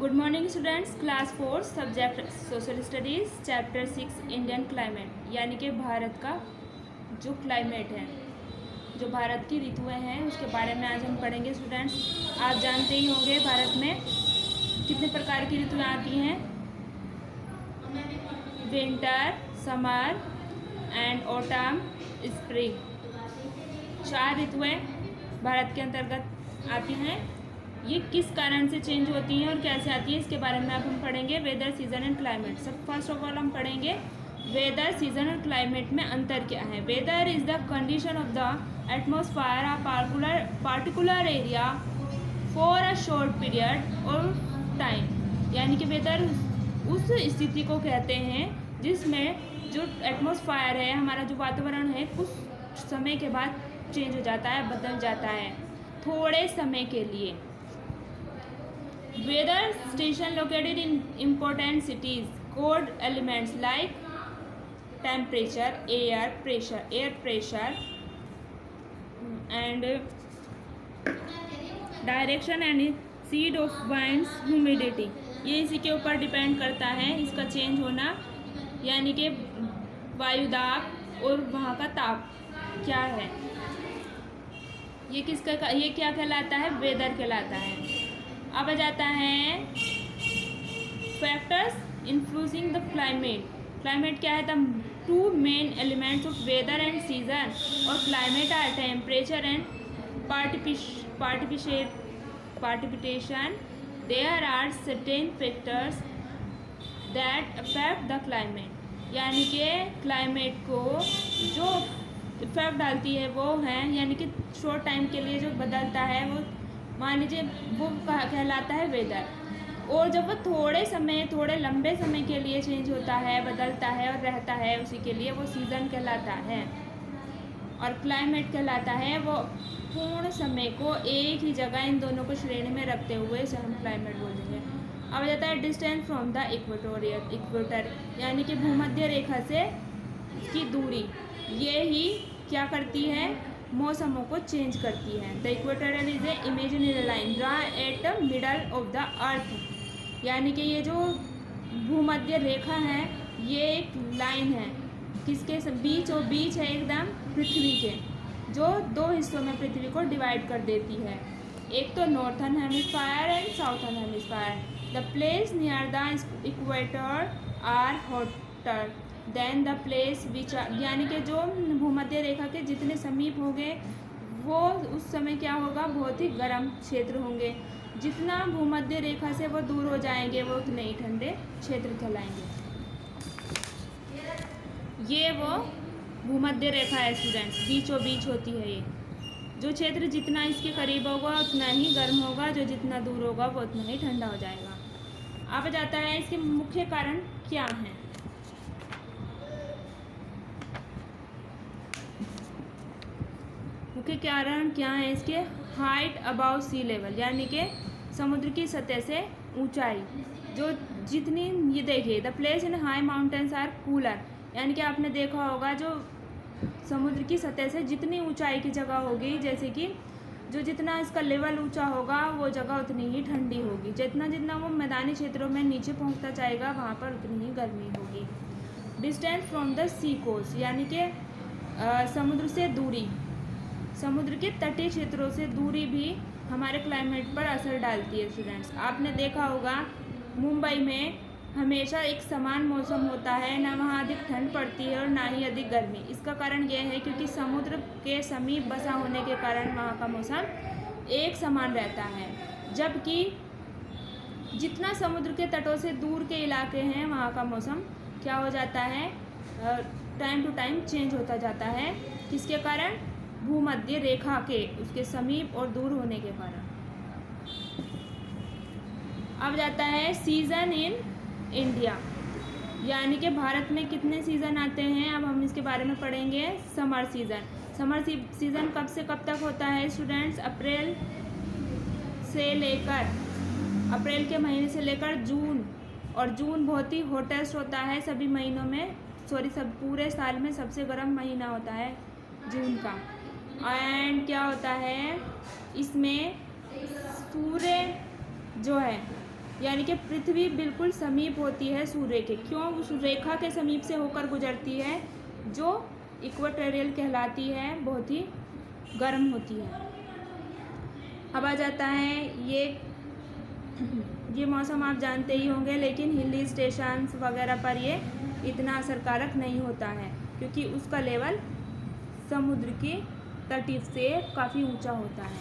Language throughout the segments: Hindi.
Good morning students. Class 4 subject social studies chapter 6 Indian climate, यानी कि भारत का जो क्लाइमेट है, जो भारत की ऋतुएं हैं उसके बारे में आज हम पढ़ेंगे। स्टूडेंट्स, आप जानते ही होंगे भारत में कितने प्रकार की ऋतुएं आती हैं। Winter, summer and autumn, spring, 4 ऋतुएं भारत के अंतर्गत आती हैं। ये किस कारण से चेंज होती हैं और कैसे आती है, इसके बारे में अब हम पढ़ेंगे। Weather, season and climate. सब फर्स्ट ऑफ ऑल हम पढ़ेंगे वेदर, सीजन और क्लाइमेट में अंतर क्या है। Weather is the condition of the atmosphere a particular area for a short period और टाइम, यानी कि वेदर उस स्थिति को कहते हैं जिसमें जो एटमॉस्फेयर है, हमारा जो वातावरण है, कुछ समय के बाद चेंज हो जाता है, बदल जाता है थोड़े समय के लिए। Weather station located in important cities. Code elements like temperature, air pressure, and direction and speed of winds, humidity. ये इसी के ऊपर डिपेंड करता है इसका चेंज होना, यानी कि वायुदाब और वहाँ का ताप क्या है। ये क्या कहलाता है? वेदर कहलाता है। अब आ जाता है factors influencing the climate. Climate क्या है? The two main elements of weather and season और climate are temperature and participation. There are certain factors that affect the climate, यानी कि क्लाइमेट को जो इफेक्ट डालती है वो है, यानी कि शॉर्ट टाइम के लिए जो बदलता है वो मान लीजिए वो कहलाता है वेदर। और जब वो थोड़े लंबे समय के लिए चेंज होता है, बदलता है और रहता है, उसी के लिए वो सीज़न कहलाता है। और क्लाइमेट कहलाता है वो पूर्ण समय को एक ही जगह, इन दोनों को श्रेणी में रखते हुए इसे हम क्लाइमेट बोलेंगे। अब आ जाता है डिस्टेंस फ्रॉम द इक्वेटर, यानी कि भूमध्य रेखा से की दूरी। ये ही क्या करती है? मौसमों को चेंज करती है। The equatorial is a imaginary line draw eight middle of the earth, यानी कि ये जो भूमध्य रेखा है ये एक लाइन है किसके बीच है एकदम पृथ्वी के, जो 2 हिस्सों में पृथ्वी को डिवाइड कर देती है। एक तो northern hemisphere and southern hemisphere. The place near the equator are hotter than the place which, यानी कि जो भूमध्य रेखा के जितने समीप होंगे वो उस समय क्या होगा? बहुत ही गर्म क्षेत्र होंगे। जितना भूमध्य रेखा से वो दूर हो जाएंगे वो उतने ही ठंडे क्षेत्र कहलाएंगे। ये वो भूमध्य रेखा है स्टूडेंट्स, बीचों बीच होती है ये। जो क्षेत्र जितना इसके करीब होगा उतना ही गर्म होगा, जो जितना दूर होगा वो उतना ही ठंडा हो जाएगा। अब जाता है इसके मुख्य कारण क्या हैं। मुख्य कारण क्या है इसके? हाइट अबाउ सी लेवल, यानी कि समुद्र की सतह से ऊंचाई। जो जितनी, ये देखिए, the place in high mountains are cooler, यानी कि आपने देखा होगा जो समुद्र की सतह से जितनी ऊंचाई की जगह होगी, जैसे कि जो जितना इसका लेवल ऊंचा होगा वो जगह उतनी ही ठंडी होगी। जितना वो मैदानी क्षेत्रों में नीचे पहुंचता जाएगा वहाँ पर उतनी ही गर्मी होगी। Distance from the sea coast, यानी कि समुद्र से दूरी, समुद्र के तटीय क्षेत्रों से दूरी भी हमारे क्लाइमेट पर असर डालती है। स्टूडेंट्स, आपने देखा होगा मुंबई में हमेशा एक समान मौसम होता है, ना वहाँ अधिक ठंड पड़ती है और ना ही अधिक गर्मी। इसका कारण यह है क्योंकि समुद्र के समीप बसा होने के कारण वहाँ का मौसम एक समान रहता है, जबकि जितना समुद्र के तटों से दूर के इलाके हैं वहाँ का मौसम क्या हो जाता है? टाइम टू टाइम चेंज होता जाता है। किसके कारण? भूमध्य रेखा के उसके समीप और दूर होने के कारण। अब जाता है सीज़न इन इंडिया, यानी कि भारत में कितने सीज़न आते हैं। अब हम इसके बारे में पढ़ेंगे। समर सीज़न कब से कब तक होता है स्टूडेंट्स? अप्रैल के महीने से लेकर जून, और जून बहुत ही हॉटेस्ट होता है सभी महीनों में, पूरे साल में सबसे गर्म महीना होता है जून का। एंड क्या होता है इसमें? सूर्य जो है यानी कि पृथ्वी बिल्कुल समीप होती है सूर्य के। क्यों? उस रेखा के समीप से होकर गुजरती है जो इक्वेटोरियल कहलाती है, बहुत ही गर्म होती है। अब आ जाता है ये मौसम आप जानते ही होंगे, लेकिन हिली स्टेशंस वगैरह पर ये इतना असरकारक नहीं होता है क्योंकि उसका लेवल समुद्र की तटीय से काफ़ी ऊंचा होता है।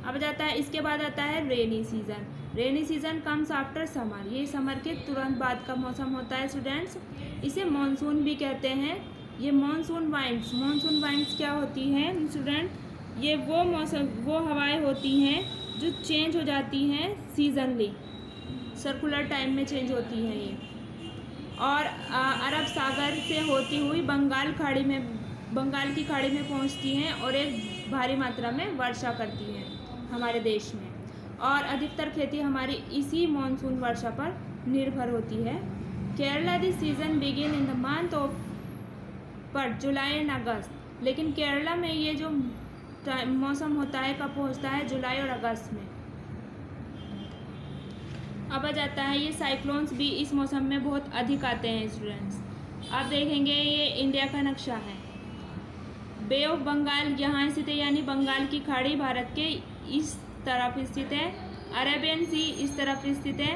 अब जाता है, इसके बाद आता है rainy season. Rainy season comes after summer. ये समर के तुरंत बाद का मौसम होता है स्टूडेंट्स। इसे मानसून भी कहते हैं। ये मानसून वाइंड्स क्या होती हैं स्टूडेंट? ये वो हवाएं होती हैं जो चेंज हो जाती हैं सीजनली, सर्कुलर टाइम में चेंज होती हैं ये, और अरब सागर से होती हुई बंगाल की खाड़ी में पहुंचती हैं और एक भारी मात्रा में वर्षा करती हैं हमारे देश में। और अधिकतर खेती हमारी इसी मानसून वर्षा पर निर्भर होती है। Kerala this season begin in the month of July and August. लेकिन केरला में ये जो मौसम होता है कब पहुंचता है? जुलाई और अगस्त में। अब आ जाता है, ये साइक्लोन्स भी इस मौसम में बहुत अधिक आते हैं स्टूडेंट्स। आप देखेंगे ये इंडिया का नक्शा है। बे ऑफ बंगाल यहाँ स्थित है, यानी बंगाल की खाड़ी भारत के इस तरफ स्थित है। अरेबियन सी इस तरफ स्थित है।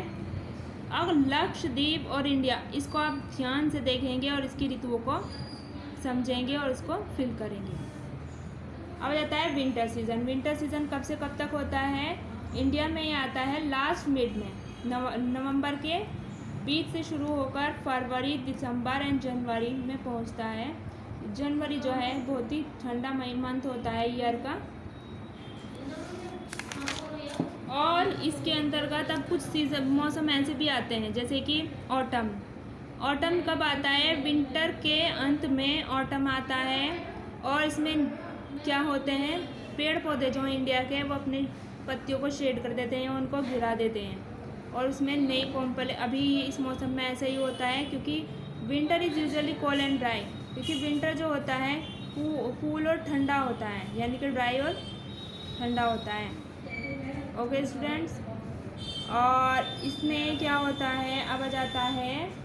अब लक्षद्वीप और इंडिया, इसको आप ध्यान से देखेंगे और इसकी ऋतुओं को समझेंगे और उसको फिल करेंगे। अब जाता है विंटर सीज़न। विंटर सीज़न कब से कब तक होता है? इंडिया में ये आता है लास्ट मिड में, नवंबर के बीच से शुरू होकर फरवरी, दिसंबर एंड जनवरी में पहुंचता है। जनवरी जो है बहुत ही ठंडा मंथ होता है ईयर का। और इसके अंतर्गत अब कुछ सीजन मौसम ऐसे भी आते हैं जैसे कि ऑटम। ऑटम कब आता है? विंटर के अंत में ऑटम आता है। और इसमें क्या होते हैं? पेड़ पौधे जो हैं इंडिया के, वो अपनी पत्तियों को शेड कर देते हैं, उनको गिरा देते हैं और उसमें नई कोम्पल। अभी इस मौसम में ऐसा ही होता है क्योंकि winter is usually cold and dry. क्योंकि विंटर जो होता है कूल और ठंडा होता है, यानी कि ड्राई और ठंडा होता है। ओके स्टूडेंट्स, और इसमें क्या होता है? अब आ जाता है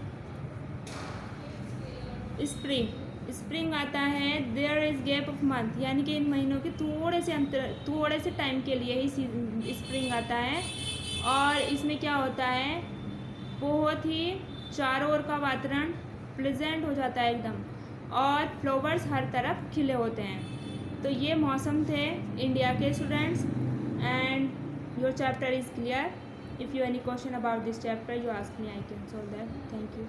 स्प्रिंग आता है। There is gap of month, यानी कि इन महीनों के थोड़े से टाइम के लिए ही स्प्रिंग आता है। और इसमें क्या होता है? बहुत ही चारों ओर का वातावरण प्लेजेंट हो जाता है एकदम, और फ्लावर्स हर तरफ खिले होते हैं। तो ये मौसम थे इंडिया के students, and your chapter is clear. If you any question about this chapter you ask me, I can solve that. Thank you.